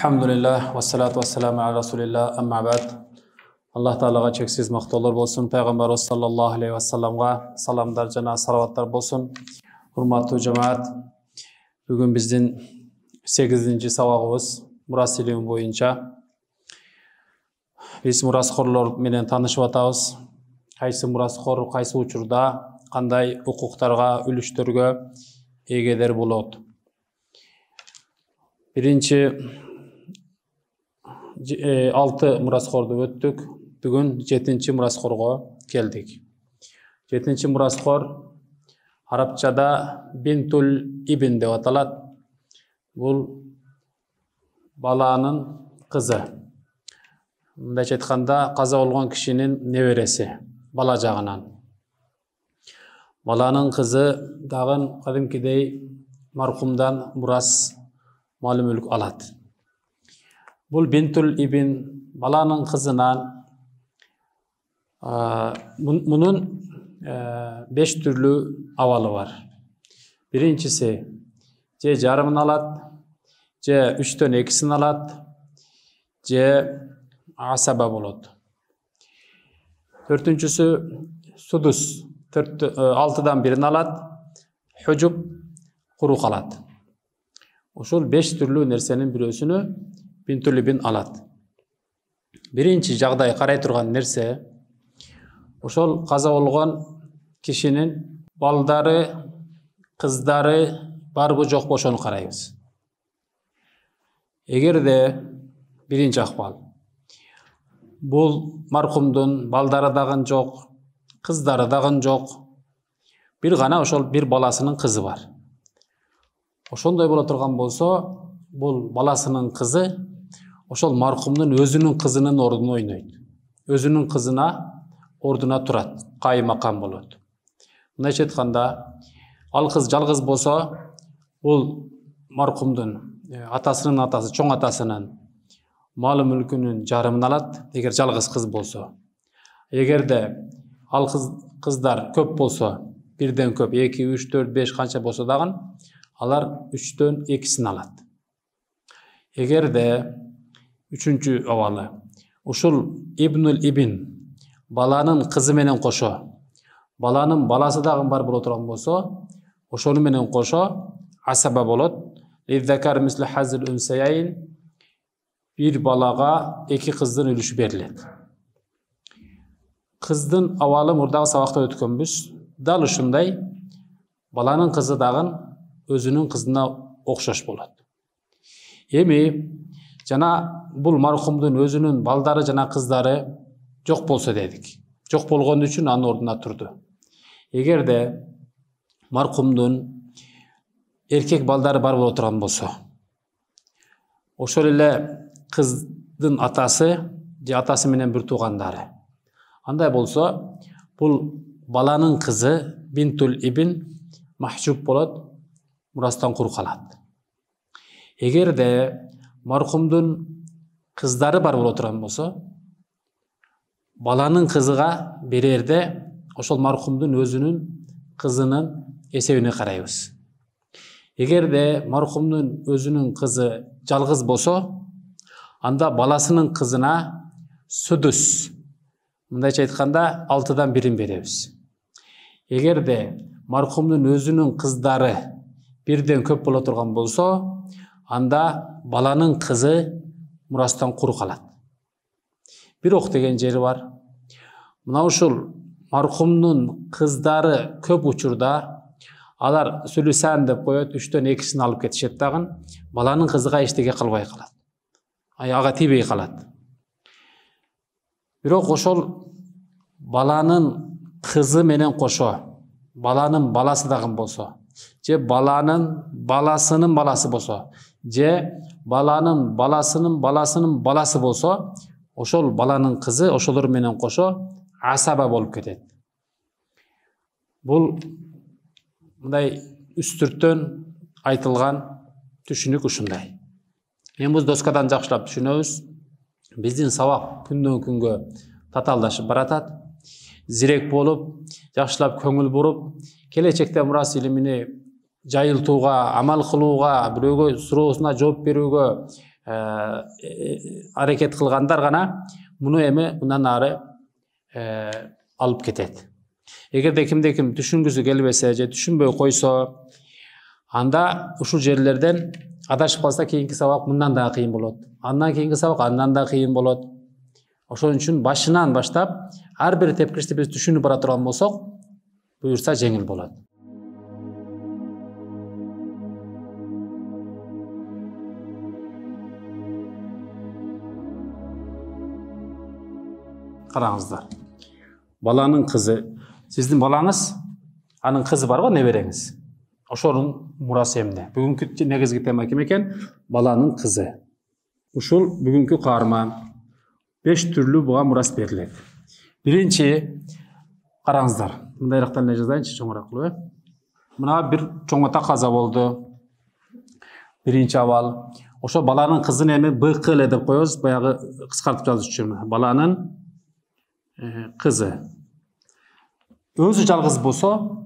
Elhamdülillah ve salatu ve selamu ala Resulillah amma ba'd. Allah Teala'ga çeksiz maqtoolor bolsun. Peygamberimiz sallallahu aleyhi ve sellem'ga salamlar jana salawatlar bolsun. Hurmatly cemaat, bugün bizdin 8-ci sabagыбыз muras ilimi boyunca. Biz murasxorlor menen tanışıp atabız. Kayсы murasxor kayсы учурда кандай укуктарга, үлүштөргө эгедер болот. Birinci 6 murasxordu öttük. Bugün 7-ci murasxorga geldik. 7-ci murasxor Arapçada Bintul İbn dep atalat. Bul balanın kızı. Mындайча айтканда, каза болгон кишинин небереси, бала жагынан. Баланын кызы дагы кадимкидей маркумдан мурас малым мүлк алат. Бул Бинтул Ибн баланын кызынан мунун 5 түрлүү абалы бар. Биринчиси же жарымын алат, же 3төн 2син алат, же асаба болот. Төртүнчүсү судус 6дан 1-ин алат, хужуб куру калат. Ошол 5 түрлүү нерсенин бирөөсүнү Бинтул Ибн алат. Биринчи жагдай карай турган нерсе ошол каза болгон кишинин балдары, кыздары барбы жокпу ошону карайбыз. Эгерде биринчи акбал бул маркумдун балдары дагы жок, кыздары дагы жок, бир гана ошол бир баласынын кызы бар. Ошондой боло турган болсо, бул баласынын кызы ошол маркумдун өзүнүн кызынын ордуна ойнойт. Өзүнүн кызына ордуна турат, кайымакам болот. Мындайча айтканда, ал кыз жалгыз болсо, бул маркумдун атасынын атасы, чоң атасынын малы мүлкүнүн жарымын алат, эгер жалгыз кыз болсо. Эгерде ал кыздар көп болсо, бирден көп, 2, 3, 4, 5 канча болсо дагы алар 3төн 2син алат. Эгерде үчүнчү абалы ушул Ибнул Ибн баланын кызы менен кошо, баланын баласы дагы бар боло турган болсо, ошону менен кошо асаба болот. Лиззакар мислу хазил унсаяйн, бир балага 2 кыздын үлүшү берилет. Кыздын абалы мурдагы сабакта өткөнбүз. Дал ушундай баланын кызы дагы өзүнүн кызына окшош болот. Эми жана бул маркумдун өзүнүн балдары жана кыздары жок болсо дедик. Жок болгон үчүн анын ордуна турду. Эгерде маркумдун эркек балдары бар боло турган болсо, ошол эле кыздын атасы же атасы менен бир туугандары. Андай болсо, бул баланын кызы Бинтул Ибн махжуб болот, мурастан кур калат. Эгерде маркумдун кыздары бар боло турган болсо, баланын кызыга берерде ошол маркумдун өзүнүн кызынын эсебине карайбыз. Эгерде маркумдун өзүнүн кызы жалгыз болсо, анда баласынын кызына судус, мындайча айтканда 6дан 1-ин беребиз. Эгерде маркумдун өзүнүн кыздары бирден көп боло турган болсо, анда баланын кызы мурастан кур калат. Бирок деген жери бар. Мына ушул маркумдун кыздары көп учурда алар сүлүсан деп коет, 3төн 2син алып кетишет дагы, баланын кызыга эчтеке кылбай калат. Ага тийбей калат. Бирок ошол баланын кызы менен кошо, баланын баласы дагы болсо, же баланын баласынын баласы болсо, же баланын баласынын баласы болсо, ошол баланын кызы ошолор менен кошо асаба болуп кетет. Бул мындай үстүрттөн айтылган түшүнүк ушундай. Эми биз доскадан жакшылап түшүнөбүз. Биздин сабак күндөн күнгө татаалдашып баратат. Зирек болуп, жакшылап көңүл буруп, келечекте мурас илимини жайылтууга, амал кылууга, бирөөгө суроосуна жооп берүүгө, аракет кылгандар гана муну эми мындан ары алып кетет. Эгерде кимде ким түшүнгүсү келбесе же түшүнбөй койсо, анда ушул жерлерден адашып калса кийинки сабак мындан да кыйын болот. Андан кийинки сабак андан да кыйын болот. Ошон үчүн башынан баштап ар бир тепкичти биз түшүнүп бара турган болсок, буюрса жеңил болот. Караңыздар. Баланын кызы, сиздин балаңыз, анын кызы барбы, небереңиз? Ошонун мурасы эмне? Бүгүнкү негизги тема ким экен? Баланын кызы. Ушул бүгүнкү каарман 5 түрлүү буга мурас берилет. Биринчи, караңыздар. Мындайрактан эле жазайынчы чоңураак кылып. Мына бир чоң ата каза болду. Биринчи абал. Ошо баланын кызын эми БК эле деп коебуз, баягы кыскартып жазыш үчүн. Баланын кызы. Өзү жалгыз болсо,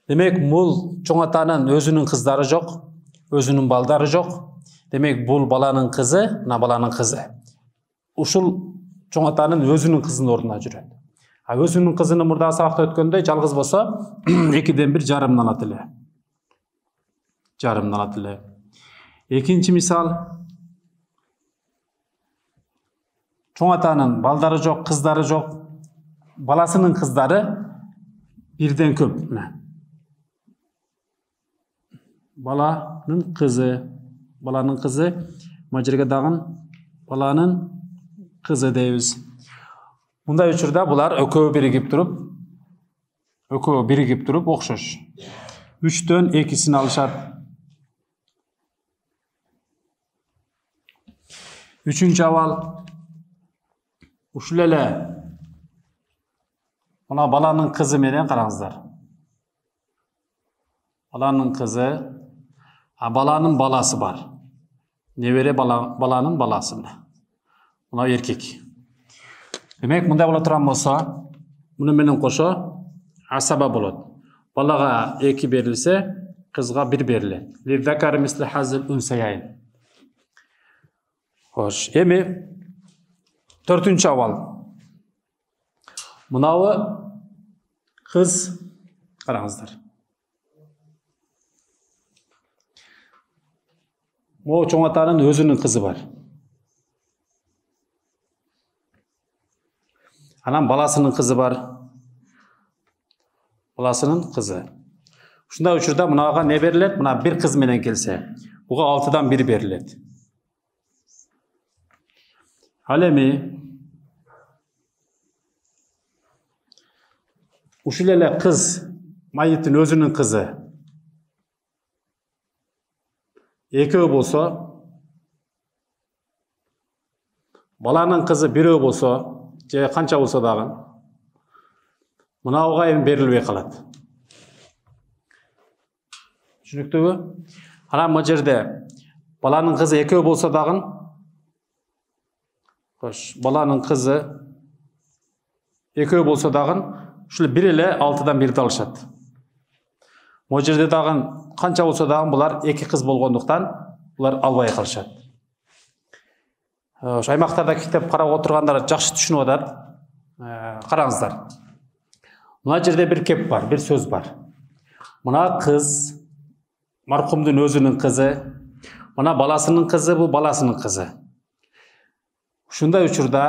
демек бул чоң атанын өзүнүн кыздары жок, өзүнүн балдары жок. Демек бул баланын кызы, мына баланын кызы. Ушул чоң атанын өзүнүн кызынын ордуна жүрөт. А өзүнүн кызыны мурдагы сабакта өткөндөй жалгыз болсо, 2ден 1 жарымдан алат эле. Жарымдан алат эле. Экинчи мисал, чоң атанын балдары жок, кыздары жок, баласынын кыздары 1ден көп. Баланын кызы, мына жерге дагы баланын кызы дейбиз. Мындай учурда булар экөө биригип туруп окшош. 3дөн 2син алышат. Үчүнчү абал, ушул эле мына баланын кызы менен караңыздар. Баланын кызы, баланын баласы бар. Небере баланын баласы. Мына эркек. Демек, мындай боло турган болсо, муну менен кошо асаба болот. Балага 2 берилсе, кызга 1 берилет. Лирдакар мисли хазил унсаяйн. Хош, эми 4-үнчү абал. Мынабы кыз, караңыздар. Могу чоң атанын өзүнүн кызы бар. Анан баласынын кызы бар. Баласынын кызы. Ушундай учурда мынага не берилет? Мына 1 кыз менен келсе, буга 6дан 1 берилет. Ал эми ушул эле кыз, майыттын өзүнүн кызы экөө болсо, баланын кызы 1 болсо, же канча болсо дагы, мынауга эми берилбей калат. Түшүнүктүүбү? Анан бул жерде баланын кызы 2 болсо дагы, баланын кызы 2 болсо дагы, ушул 1 эле 6дан 1 алышат. Бул жерде дагы канча болсо дагы булар 2 кыз болгондуктан булар албай калышат. Ошо аймактарда китеп карап отургандар жакшы түшүнүп атат. Караңыздар. Мына жерде бир кеп бар, бир сөз бар. Мына кыз маркумдун өзүнүн кызы, мына баласынын кызы, бул баласынын кызы. Ушундай учурда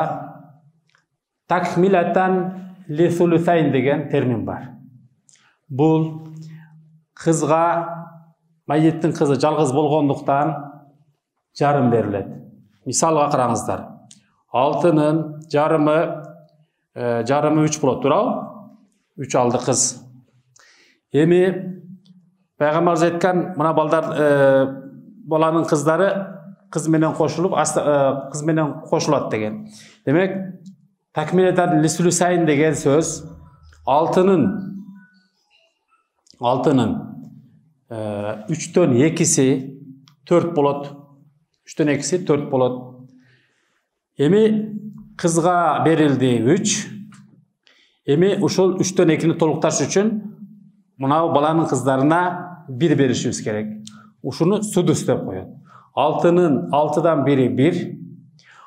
такмилатан лисулусайн деген термин бар. Бул кызга, майыттын кызы жалгыз болгондуктан жарым берилет. Мисалга караңыздар. 6нын жарымы 3 болот, туурабы? 3 алды кыз. Эми пайгамбарыбыз айткан, мына баланын кыздары кыз менен кошулуп, кыз менен кошулат деген. Демек, такмилатан лисулусайн деген сөз 6нын 3дөн 2си 4 болот. 3дөн 2си 4 болот. Эми кызга берилди 3. Эми ушул 3дөн 2ни толукташ үчүн мына баланын кыздарына 1 беришибиз керек. Ушуну судус деп коет. 6'nın 6'dan biri 1.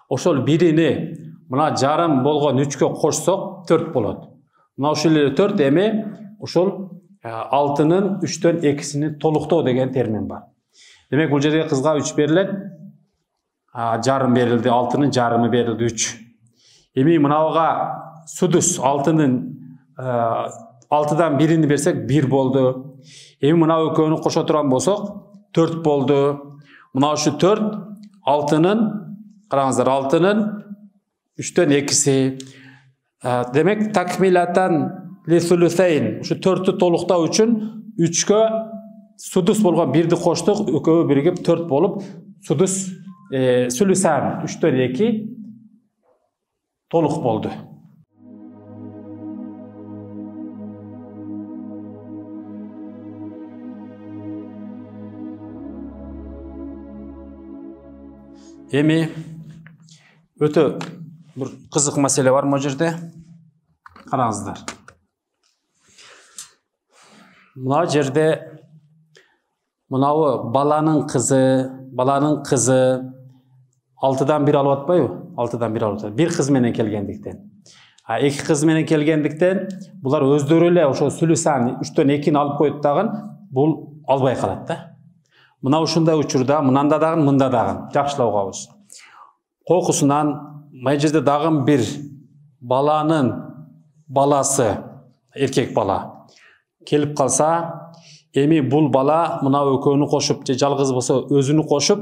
Ошол биrini мына жарым болгон 3-кө кошсок 4 болот. Мына ушул эле 4 эми ушул 6'нын 3'төн 2'сini толуктоо деген термин бар. Демек бул жерге кызга 3 берилет. Жарым берилди, 6'нын жарымы берилди 3. Эми мынауга судус 6'нын 6'дан биrini берсек 1 болду. Эми мына экөөнү кошо турган болсок 4 болду. Мына ушу 4 6'нын караңыздар 6'нын 3'төн 2'си. Демек такмилатан лисулусейн. Ушу 4'тү толуктоо үчүн 3кө судус болгон 1'ди коштук, экөө биригип 4 болуп судус сүлүсан 3'төн 2 толук болду. Эми өтө бир кызык маселе бар мына жерде. Караңыздар. Мына жерде мынау баланын кызы 6'дан 1 алып атпайбы? 6'дан 1 алып атат. Bir кыз менен келгендиктен. Эки кыз менен келгендиктен булар өздөрү эле ошо сүлүсан 3'төн 2'ни алып коет дагы бул албай калат да. Мына ушундай учурда мынанда дагы мында дагы жакшылап угабыз. Коркусунан мына жерде дагы бир баланын баласы, эркек бала келип калса, эми бул бала мына экөөнү кошуп же жалгыз болсо өзүнү кошуп,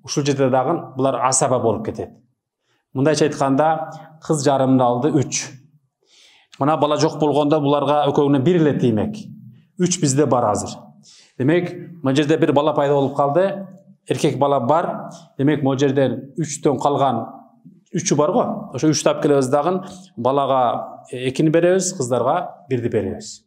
ушул жерде дагы булар асаба болуп кетет. Мындайча айтканда, кыз жарымды алды 3. Мына бала жок болгондо буларга экөөнүн 1 эле тиймек. 3 бизде бар азыр. Демек, мына жерде бир бала пайда болуп калды, эркек бала бар. Демек, мына жерден 3төн калган 3'ü бар го. Ошо 3 тап келебиз дагы балага 2'ни беребиз, кыздарга 1'ди беребиз.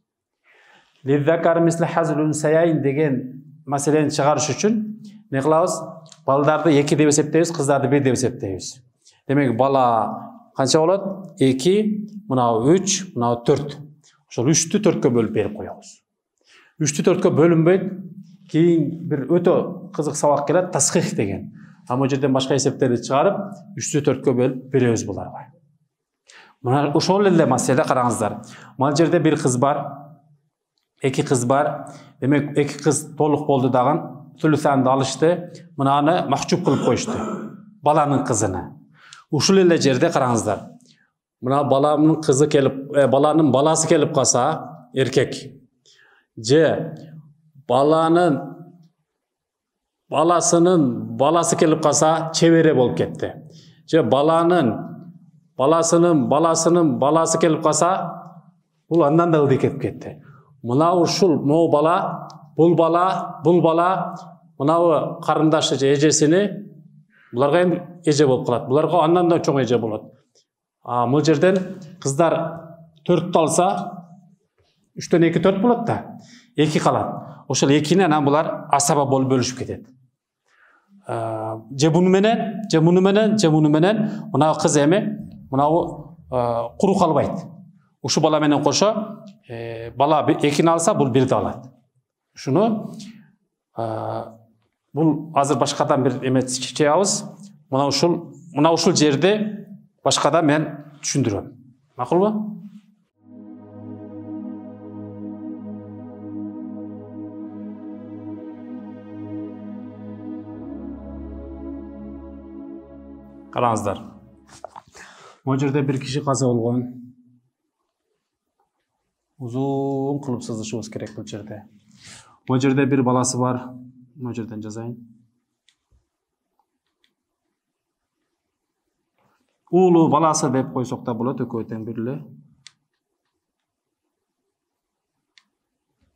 Лиззакар мисли хазлун унсаяйн деген маселени чыгарыш үчүн не кылабыз? Балдарды 2 деп эсептейбиз, кыздарды 1 деп эсептейбиз. Демек, бала канча болот? 2, мынау 3, мынау 4. Ошол 3'тү 4кө бөлүп берип коебуз. 3'тү 4кө бөлүнбөйт. Кийин бир өтө кызык сабак келет, тасхих деген. Ама жерден башка эсептерди чыгарып, 3'тү 4кө бөлүп беребиз буларга. Мына ошол эле маселе караңыздар. Мына жерде бир кыз бар, 2 кыз бар. Демек, 2 кыз толук болду дагы, сүлүсанды алышты, мынаны махчуп кылып коюшту. Баланын кызыны. Ушул эле жерде караңыздар. Мына баланын кызы келип, баланын баласы келип калса, эркек. Же баланын баласынын баласы келип калса, чебере болуп кетти. Же баланын баласынын баласы келип калса, бул андан да ылдый кетип кетти. Мына ушул могу бала, бул бала, мынау карындашы же эжесини буларга эми эже болуп калат. Буларга андан да чоң эже болот. Бул жерден кыздар 4 алса, 3'төн 2 4 болот да. 2 калат. Ошол 2'ни анан булар асаба болуп бөлүшүп кетет. Же муну менен, мына кыз эми мынау куру калбайт. Ушу бала менен кошо, бала 2'ни алса, бул 1'ди алат. Ушуну бул азыр башкадан бир эме чечебиз. Мына ушул жерде башкадан мен түшүндүрөм. Макулбу? Караңыздар. Мына жерде бир киши каза болгон. Узун кылып сызышыбыз керек бул жерде. Мына жерде бир баласы бар. Мына жерден жазайын. Уулу баласы деп койсок да болот, экөө тең бир эле.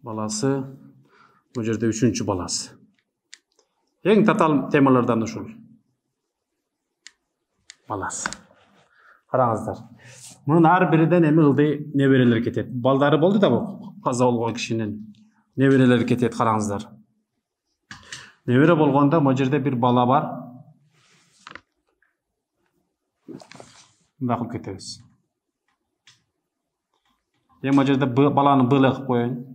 Баласы, мына жерде 3-чү баласы. Эң татаал темалардан ушул. Баласы. Караңыздар. Мунун ар бириден эми ылдый неберелер кетет. Балдары болду да бул каза болгон кишинин неберелери кетет, караңыздар. Небере болгондо мына жерде бир бала бар. Мындай кылып кетебиз. Мына жерде баланы Б кылып коеюн.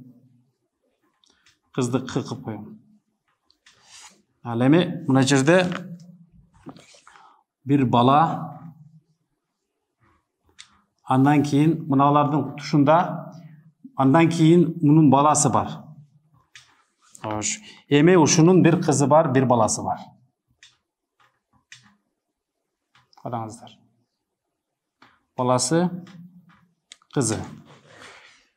Кызды К кылып коеюн. Ал эми мына жерде bir bala, andan keyin mınalardın tuşunda, andan keyin bunun balası var. Hoş. Eme uşunun bir kızı var, bir balası var. Karаңыздар. Balası, kızı.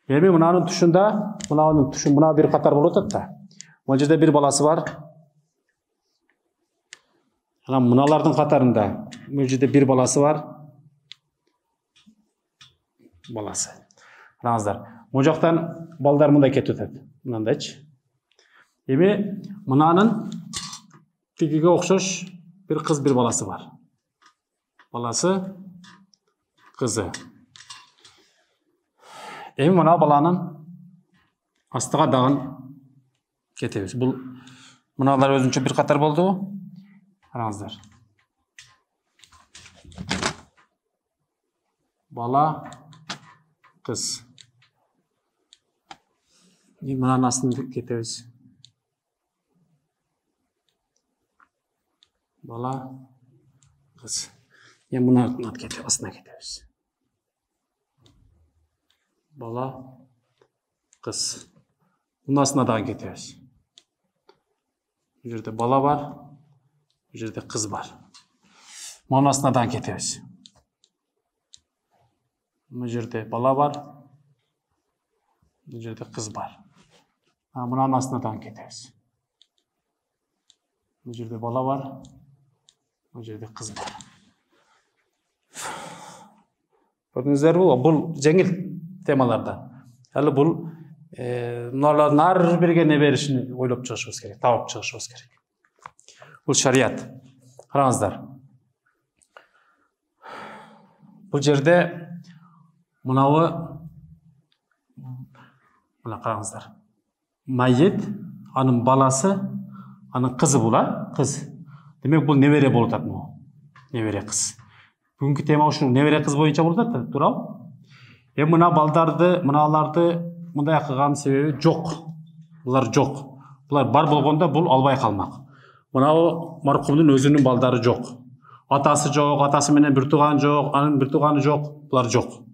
Eme mınanın tuşunda, mına bir katar bulup da. O жерде bir balası var. Mınalardın katarında, bu жерде bir balası var. Balası. Karаңыздар. Bu жақтан балдар мындай кетип атат. Мынандайчы. Эми мынанын тигиге окшош bir kız bir balası var. Balası, kızı. Эми мына баланын астыга дагын кетебиz. Бул мыналар өзүнчө bir катар болдубу? Караңыздар. Bala, kız. Мынанын астына кетебиz. Bala, kız. Mынанын астына кетебиz. Bala, kız. Bunun астына дагы кетебиz. Bu жерде bala var. Bu жерде kız var. Bunun астына дагы кетебиz. Bu жерде bala var. Bu жерде kız var. Mынанын астына дагы кетебиz. Bu жерде bala var. Bu жерде kız var. Көрдүңүздөр бул жеңил темаларда. Алы бул мыналардын ар бирге не беришин ойлоп чыгышыбыз керек, табып чыгышыбыз керек. Бул шарият. Караңыздар. Бул жерде мынабы мына караңыздар. Майет, анын баласы, анын кызы була, кыз. Демек бул небере болуп атат могу. Небере кыз. Бүгүнкү тема ушул небере кыз боюнча болуп атат, туурабы? Мына балдарды, мыналарды мындай кылган себеби жок. Булар жок. Булар бар болгондо бул албай калмак. Мынау маркумдун өзүнүн балдары жок. Атасы жок, атасы менен бир тууган жок, анын бир тууганы жок, булар жок.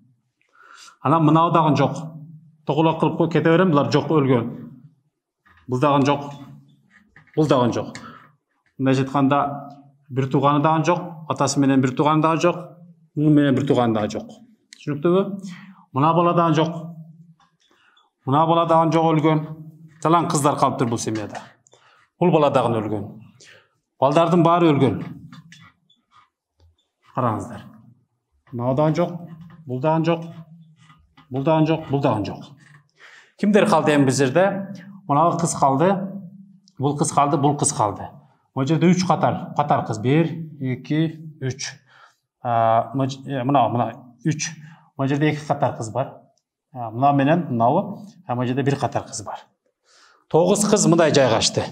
Анан мынау дагы жок. Тоголок кылып кете берем, булар жок, өлгөн. Бул дагы жок. Бул дагы жок. Мындай айтканда бир тууганы дагы жок, атасы менен бир тууганы дагы жок, муну менен бир тууганы дагы жок. Түшүнүктүбү? Мына бала дагы жок. Мына бала дагы жок, өлгөн. Жалаң кыздар калыптыр бул семьяда. Бул бала дагы өлгөн. Балдардын баары өлгөн. Караңыздар. Мына дагы жок, бул дагы жок. Бул дагы жок, бул дагы жок. Кимдер калды эми бул жерде? Мына кыз калды, бул кыз калды, бул кыз калды. Бул жерде 3 катар кыз. 1, 2, 3. Мына 3. Бул жерде 2 катар кыз бар. Мына менен мынабы, бул жерде 1 катар кыз бар. 9 кыз мындай жайгашты.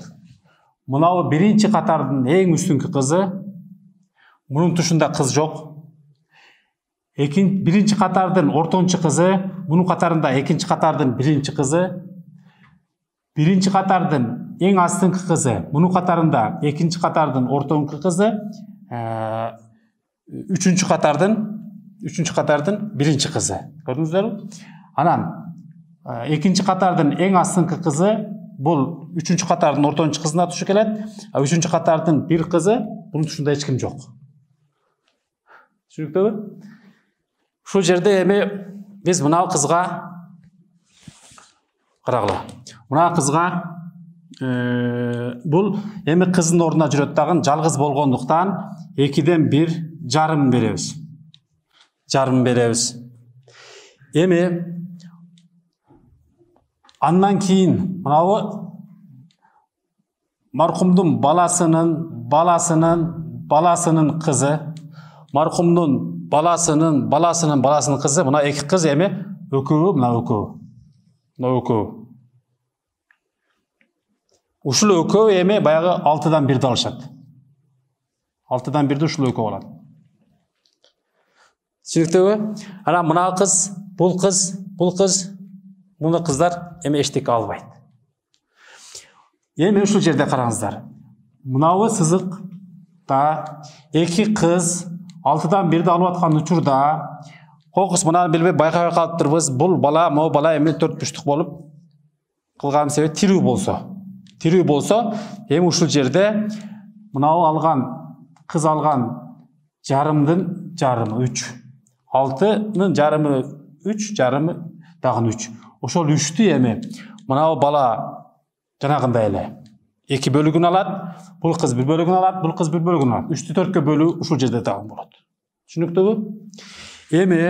Мынабы биринчи катардын эң үстүнкү кызы. Мунун тушунда кыз жок. Биринчи катардын ортончу кызы, мунун катарында экинчи катардын биринчи кызы. Биринчи катардын эң астыңкы кызы, мунун катарында экинчи катардын ортоңку кызы, үчүнчү катардын биринчи кызы. Көрдүңүздөрбү? Анан экинчи катардын эң астыңкы кызы бул үчүнчү катардын ортончу кызына тушу келет, үчүнчү катардын бир кызы, бунун тушунда эч ким жок. Түшүнүктүбү? Ушул жерде эми биз мына кызга карагыла. Мына кызга бул эми кыздын ордуна жүрөт дагы, жалгыз болгондуктан 2ден 1 жарым беребиз. Жарым беребиз. Эми андан кийин мынабы маркумдун баласынын кызы, маркумдун баласынын кызы, мына 2 кыз эми экөө, мына экөө. Ушул экөө эми баягы 6дан 1 алышат. 6дан 1 ушул экөө болот. Түшүнүктүбү? Анан мына кыз, бул кыз, муну кыздар эми эчтеке албайт. Эми ушул жерде караңыздар. мынауы сызықта эки кыз 6-дан 1-ди алып аткан учурда кокус мынаны билбей байкабай калыптырбыз. Бул бала, могу бала эми 4-3түк болуп кылган себеп тирүү болсо, эми ушул жерде мынау алган кыз алган жарымдын жарымы 3. 6-нын жарымы 3, жарымы дагы 3. Ошол 3тү эми мынау бала жанагындай эле 2 бөлүгүн алат, бул кыз 1 бөлүгүн алат, бул кыз 1 бөлүгүн алат. 3тү 4кө бөлүү ушул жерде дагы болот. Түшүнүктүүбү? Эми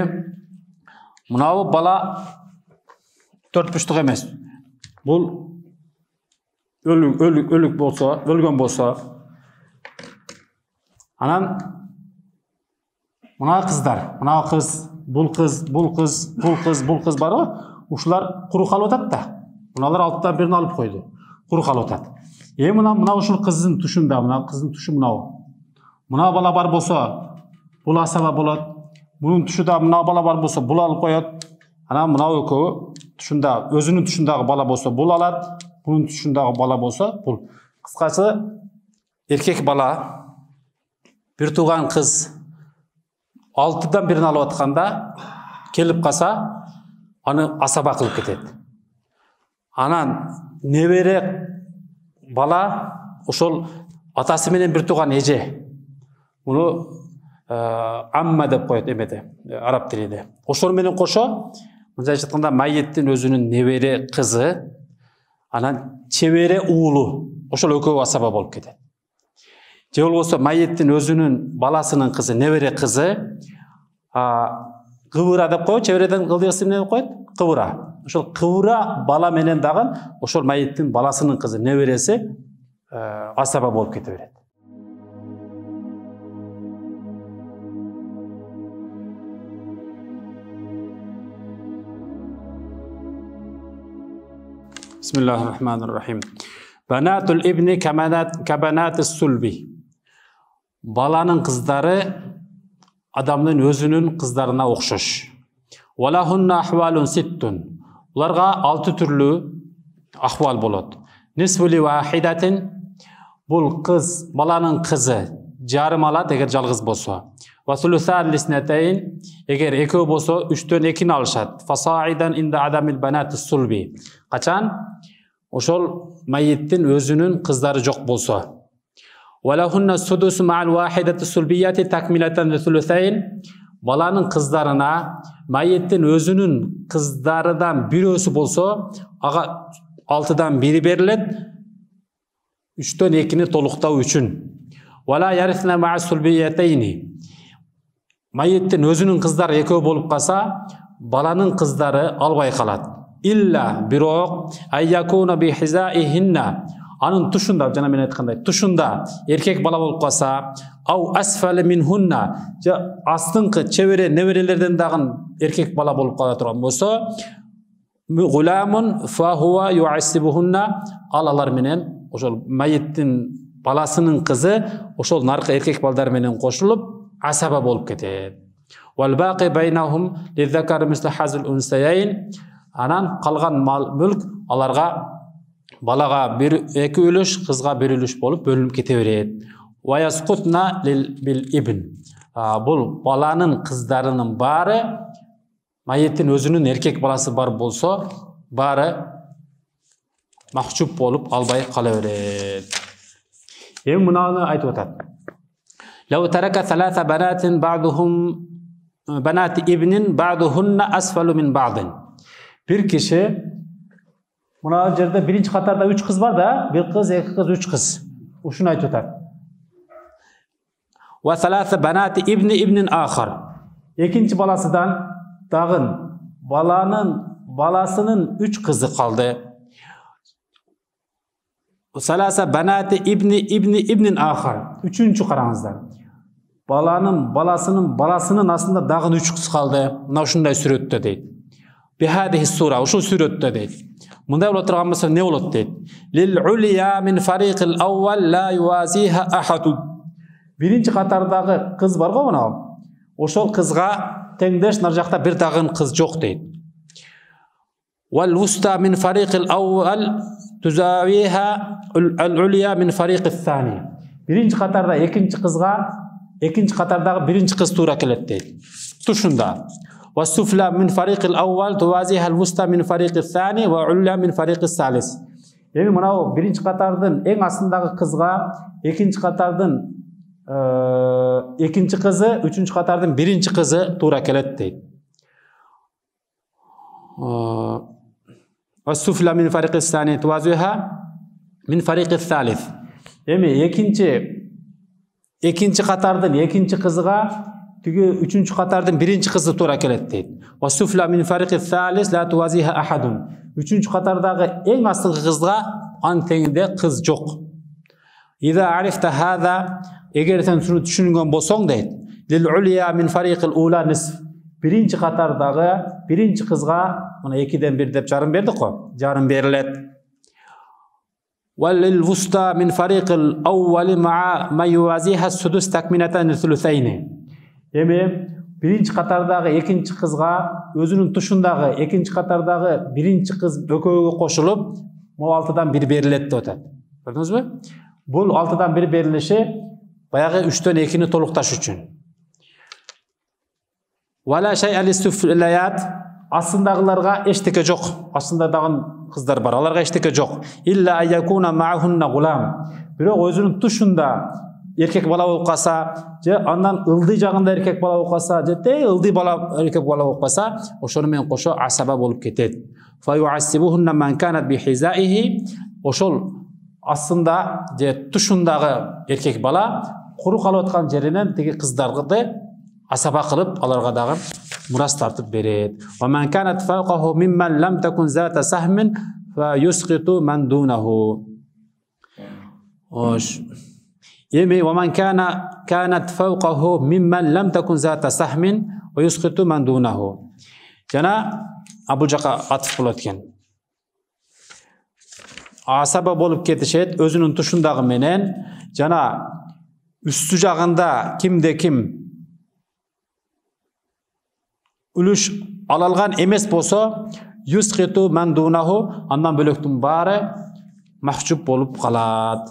мынау бала 4-3түк эмес. Бул өлүк болсо, өлгөн болсо, анан мына кыздар, мына кыз, бул кыз барбы? Ушулар куру калып атат да. Мыналар 6-дан 1-ни алып койду. Куру калып атат. Мына ушул кыздын тушунда, мына кыздын тушу мынау. Мына бала бар болсо, бул асаба болот. Мунун тушуда мына бала бар болсо, бул алып коет. Анан мынау экөө тушунда, өзүнүн тушундагы бала болсо, бул алат. Bunun tuşundagı bala bolsa, bul. Kıskası erkek bala, bir tuğan kız 6'dan 1'ini alıp atkanda kelip kasa, anı asaba kılıp ketedi. Anan nebere bala, oşol atası menen bir tuğan eje. Bunu amma dep koyet emede, Arap dilinde. Oşol menen koşo, mınca ayтканда майеттин өзүнүн небере кызы, анан чебере уулу, ошол экөө асаба болуп кетет. Же болбосо майеттин өзүнүн баласынын кызы, небере кызы, кыбыра деп коет, чебереден кылдыгысы эмне деп коет? Кыбыра. Ошол кыбыра бала менен дагы ошол майеттин баласынын кызы, небереси асаба болуп кете берет. Bismillahirrahmanirrahim. Banatul ibni kabanatis sulbi. Balanın kızları adamın özünün kızlarına okşoş. Walahunna ahvalun sittun. Ularga 6 türlü ahval bolot. Nisfuli wahidatin. Bul kız, balanın kızı jarım alat eger жалгыз bolsa. Wa thuluthan lisnatayn. Eger ekөө bolsa 3'tөн 2'ni alışat. Fasaidan inda adamil banatis sulbi. Kaçan? Oşol mayittin özünün kızları jok bolsa. Walahunna sudusu ma'al wahidati sulbiyati takmilatan li thuluthayn. Balanın kızlarına mayittin özünün kızlarından birösü bolsa, aga 6'dan 1'i berilet. 3'tön 2'ni toluktau üçün. Wala yarithna ma'a sulbiyatayni. Mayittin özünün kızları ekөө bolup kalsa, balanın kızları albay kalat. İlla birok ayyakuna bi hizaihinna. Anın tuşunda, jana men aytkандай, tuşunda erkek bala bolup kalsa, au asfale minhunna. Astыңкы çebere neberelerden dagın erkek bala bolup kala turgan bolsa, gulamun fa huwa yu'assibuhunna. Alalar menen oşol mayittin balasının kızı oşol narkı erkek baldar menen koşulup asaba bolup ketet. Wal baqi baynahum lizzakari mislu hazil unsayayn. Anan kalgan mal mülk alarga balaga 2 ülüş, kızga 1 ülüş bolup bölünüp kete beret. Wa yasqutna bil ibn. Bul balanın kızlarının bari mayettin özünün erkek balası bar bolsa, bari mahcup bolup albay kala beret. Endi munany aytıp atat. Law taraka 3 banatin ba'duhum banati ibnin ba'duhunna asfalu min ba'din. Bir kişi, buna yerde birinci katarda 3 kız var da, 1 kız, 2 kız, 3 kız. Uşunu ayıp tutar. Ve 3 banati ibnin ahar. İkinci balasıdan dağın, balasının 3 kızı kaldı. 3 banati ibnin ahar. Üçüncü karanızlar. Balasının aslında dağın 3 kız kaldı. Buna şunday süröttü deydi. Bihadihi sura, uşul süröttü deydi. Munda bulup turgan bolsa ne bolot deydi? Lil ulya min fariqil awwal la yuwaziha ahad. Birinci katardagı kız var go muna. Oşol kızga tengdeş nar jakta bir dagın kız jok deydi. والوسطى من فريق الأول تزاويها العليا من فريق الثاني. Birinci katarda ikinci kızga, ikinci katardagi birinci kız tuura kelет deydi. Tuşunda. والسفلى من فريق الأول توازيها الوسطى من فريق الثاني وعليا من فريق الثالث. Yani mınау birinci katardın en aslındagi kızga, ikinci katardın ikinci kızı, üçüncü katardın birinci kızı tuura kelет deydi. والسفلى من فريق الثاني توازيها من فريق الثالث. Yani ikinci katardın ikinci kızga, üçüncü katardın birinci kızı tuura kelет deydi. والسفلى من فريق الثالث لا توازيها أحد. Üçüncü katardagi en asılgı kızga an tenginde kız yok. إذا عرفت هذا, eğer sen şunu düşüngen bolsoň deydi. للعليا من فريق الأولى نصف. Birinci katardagi birinci kızga, ona 2'den 1 dep jarym berdik go, jarym berilet. وللوسطى من فريق الأول مع ما يوازيها السدس تكملة الثلثين. Yani birinci katardagi ikinci kızga özünün tuşundagi ikinci katardagi birinci kız ököge koşulup bu 6'dan 1 berilet de ötedi. Gördünüz mü? Bu 6'dan 1 berilişi bayağı 3'ten 2'ni toluktaş üçün. ولا شيء للسفليات. Aslındagilarga eşteke jok. Aslında dagın kızlar bar. Alarga eşteke jok. İlla an yakuna ma'ahunna gulam. Birok özünün tuşunda erkek bala bolup kalsa, je andan ıldy jagында erkek bala bolup kalsa, je te ıldy bala erkek bala bolup kalsa, oşonu men koşo asaba bolup ketet. Fa yu'assibuhunna man kanat bi hizaihi. Oşol aslında je tuşundagı erkek bala kuru kalıp atkan jerinden tegi kızdargıdy asaba kılıp alarga dagı muras tartıp beret. Wa man kanat fawqahu mimman lam takun zata sahmin fa yusqitu man dunahu. Oş. Yemi ومن كانت فوقه ممن لم تكن ذات سهم ويسقط من دونه. Jana Abu Jaka atıf bolatken. Asaba bolup ketişet özünün tuşundagı menen jana üstü jagында kimde kim uluş alalgan emes bolsa yusqitu man dunahu, andan bölöktün bari mahcup bolup kalat.